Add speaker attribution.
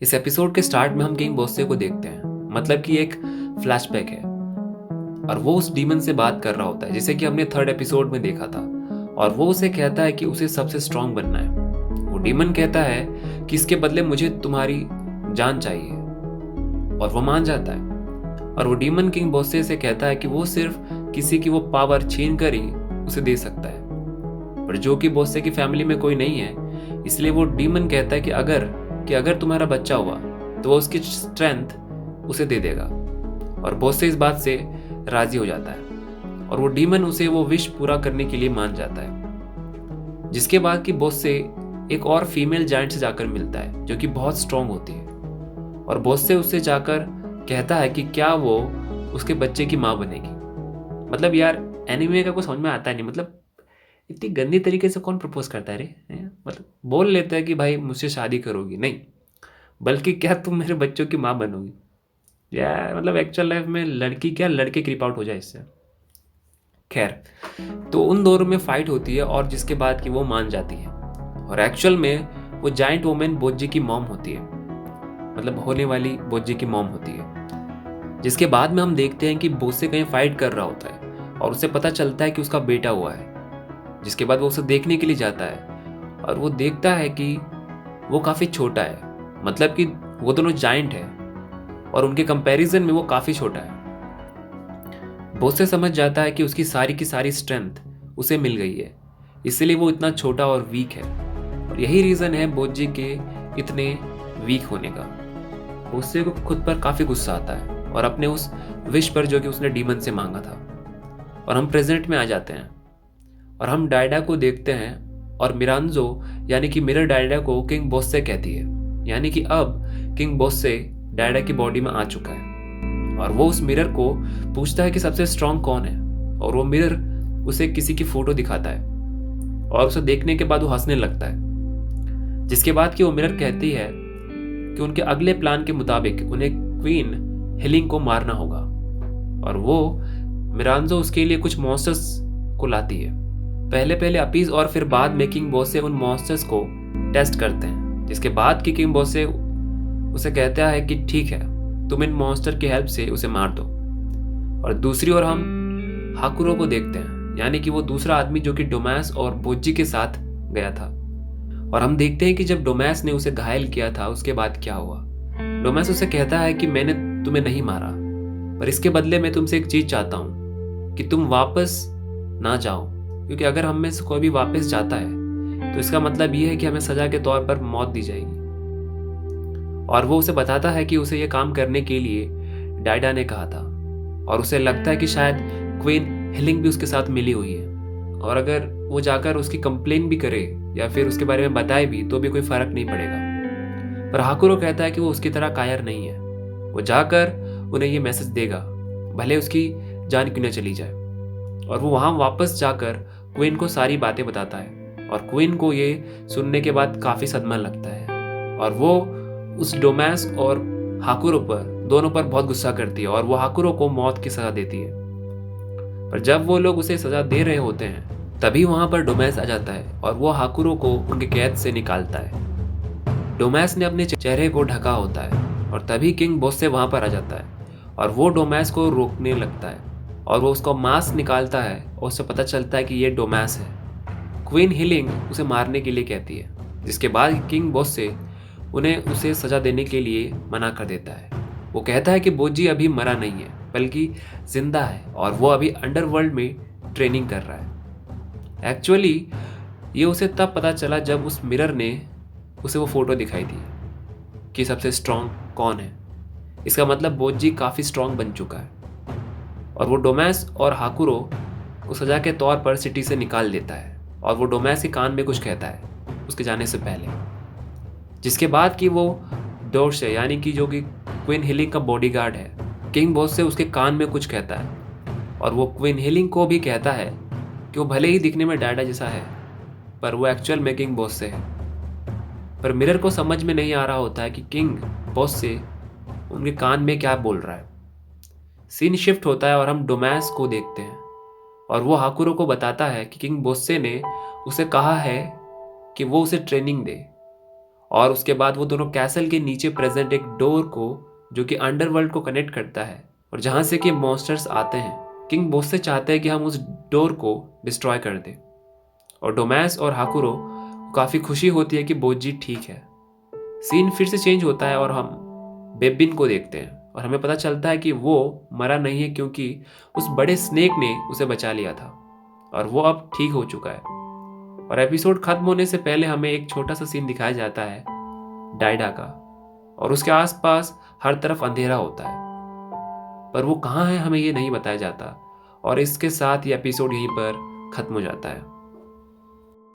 Speaker 1: इस एपिसोड के स्टार्ट में हम किंग बोस्से को देखते हैं, मतलब कि एक फ्लैशबैक है और वो उस डीमन से बात कर रहा होता है, जैसे कि हमने थर्ड एपिसोड में देखा था। और वो उसे कहता है कि उसे सबसे स्ट्रांग बनना है। वो डीमन कहता है कि इसके बदले मुझे तुम्हारी जान चाहिए और वो मान जाता है। और वो डीमन किंग बोस्से से कहता है कि वो सिर्फ किसी की वो पावर छीन कर ही उसे दे सकता है, पर जो कि बोस्से की फैमिली में कोई नहीं है। इसलिए वो डीमन कहता है कि अगर तुम्हारा बच्चा हुआ तो वो उसकी स्ट्रेंथ उसे दे देगा। और बोस्से इस बात से राजी हो जाता है और वो डीमन उसे वो विश पूरा करने के लिए मान जाता है। जिसके बाद कि बोस्से एक और फीमेल जायंट से जाकर मिलता है जो कि बहुत स्ट्रांग होती है। और बोस्से उससे जाकर कहता है कि क्या वो उसके बच्चे की माँ बनेगी। मतलब यार, एनिमे का कुछ समझ में आता नहीं। मतलब इतनी गंदी तरीके से कौन प्रपोज करता है रे? मतलब बोल लेता है कि भाई मुझसे शादी करोगी, नहीं बल्कि क्या तुम मेरे बच्चों की माँ बनोगी। यार मतलब एक्चुअल लाइफ में लड़की क्या लड़के क्रीप आउट हो जाए इससे। खैर, तो उन दोनों में फाइट होती है और जिसके बाद कि वो मान जाती है और एक्चुअल में वो जाइंट वुमेन बोज्जी की मॉम होती है, मतलब होने वाली बोज्जी की मॉम होती है। जिसके बाद में हम देखते हैं कि बोस्से कहीं फाइट कर रहा होता है और उसे पता चलता है कि उसका बेटा हुआ है। जिसके बाद वो उसे देखने के लिए जाता है और वो देखता है कि वो काफ़ी छोटा है, मतलब कि वो दोनों जाइंट है और उनके कंपैरिजन में वो काफ़ी छोटा है। बोस्से समझ जाता है कि उसकी सारी की सारी स्ट्रेंथ उसे मिल गई है, इसलिए वो इतना छोटा और वीक है। और यही रीज़न है बोज्जी के इतने वीक होने का। बोस्से को खुद पर काफ़ी गुस्सा आता है और अपने उस विश पर जो कि उसने डीमन से मांगा था। और हम प्रेजेंट में आ जाते हैं और हम डायडा को देखते हैं और मिरांजो यानी कि मिरर डायडा को किंग बोस्से कहती है, यानी कि अब किंग बोस्से डायडा की बॉडी में आ चुका है। और वो उस मिरर को पूछता है कि सबसे स्ट्रांग कौन है। और वो मिरर उसे किसी की फोटो दिखाता है और उसे देखने के बाद वो हंसने लगता है। जिसके बाद कि वो मिरर कहती है कि उनके अगले प्लान के मुताबिक उन्हें क्वीन हिलिंग को मारना होगा। और वो मिरांजो उसके लिए कुछ मॉन्स्टर्स को लाती है। पहले पहले अपीज और फिर बाद में किंग बोस्से उन मॉन्स्टर्स को टेस्ट करते हैं। जिसके बाद कि किंग बोस्से उसे कहता है कि ठीक है, तुम इन मॉन्स्टर की हेल्प से उसे मार दो। और दूसरी ओर हम हाकुरो को देखते हैं, यानी कि वो दूसरा आदमी जो कि डोमैस और बोज्जी के साथ गया था। और हम देखते हैं कि जब डोमैस ने उसे घायल किया था उसके बाद क्या हुआ। डोमैस उसे कहता है कि मैंने तुम्हें नहीं मारा, पर इसके बदले मैं तुमसे एक चीज चाहता हूँ कि तुम वापस ना जाओ, क्योंकि अगर हम में से कोई भी वापस जाता है तो इसका मतलब ये है कि हमें सजा के तौर पर मौत दी जाएगी। और वो उसे बताता है कि उसे ये काम करने के लिए डायडा ने कहा था और उसे लगता है कि शायद क्वीन हिलिंग भी उसके साथ मिली हुई है। और अगर वो जाकर उसकी कंप्लेन भी करे या फिर उसके बारे में बताए भी तो भी कोई फर्क नहीं पड़ेगा। पर हाकुरो कहता है कि वो उसकी तरह कायर नहीं है, वो जाकर उन्हें ये मैसेज देगा, भले उसकी जान क्यों न चली जाए। और वो वहां वापस जाकर क्वीन को सारी बातें बताता है और क्वीन को ये सुनने के बाद काफी सदमा लगता है और वो उस डोमैस और हाकुरो पर दोनों पर बहुत गुस्सा करती है और वो हाकुरो को मौत की सजा देती है। पर जब वो लोग उसे सजा दे रहे होते हैं तभी वहां पर डोमैस आ जाता है और वो हाकुरो को उनके कैद से निकालता है। डोमैस ने अपने चेहरे को ढका होता है और तभी किंग बोस्से वहां पर आ जाता है और वो डोमैस को रोकने लगता है और वो उसका मास्क निकालता है और उससे पता चलता है कि ये डोमैस है। क्वीन हिलिंग उसे मारने के लिए कहती है, जिसके बाद किंग बोस्से उन्हें उसे सजा देने के लिए मना कर देता है। वो कहता है कि बोज्जी अभी मरा नहीं है बल्कि जिंदा है और वो अभी अंडरवर्ल्ड में ट्रेनिंग कर रहा है। एक्चुअली ये उसे तब पता चला जब उस मिरर ने उसे वो फोटो दिखाई थी कि सबसे स्ट्रांग कौन है। इसका मतलब बोज्जी काफ़ी स्ट्रांग बन चुका है। और वो डोमैस और हाकुरो को सजा के तौर पर सिटी से निकाल देता है और वो डोमैस के कान में कुछ कहता है उसके जाने से पहले। जिसके बाद कि वो डोर्स है, यानी कि जो कि क्वीन हिलिंग का बॉडीगार्ड है, किंग बॉस से उसके कान में कुछ कहता है और वो क्वीन हिलिंग को भी कहता है कि वो भले ही दिखने में डायडा जैसा है पर वो एक्चुअल में किंग बॉस से है। पर मिरर को समझ में नहीं आ रहा होता है कि किंग बॉस से उनके कान में क्या बोल रहा है। सीन शिफ्ट होता है और हम डोमैस को देखते हैं और वो हाकुरो को बताता है कि किंग बोस्से ने उसे कहा है कि वो उसे ट्रेनिंग दे और उसके बाद वो दोनों कैसल के नीचे प्रेजेंट एक डोर को, जो कि अंडरवर्ल्ड को कनेक्ट करता है और जहाँ से कि मॉन्स्टर्स आते हैं। किंग बोस से चाहते हैं कि हम उस डोर को डिस्ट्रॉय कर दें, और डोमैस और हाकुरो को काफ़ी खुशी होती है कि बोजी ठीक है। सीन फिर से चेंज होता है और हम बेबिन को देखते हैं और हमें पता चलता है कि वो मरा नहीं है, क्योंकि उस बड़े स्नेक ने उसे बचा लिया था और वो अब ठीक हो चुका है। और एपिसोड खत्म होने से पहले हमें एक छोटा सा सीन दिखाया जाता है डाइडा का, और उसके आसपास हर तरफ अंधेरा होता है, पर वो कहाँ है हमें ये नहीं बताया जाता। और इसके साथ ये एपिसोड यहीं पर खत्म हो जाता है।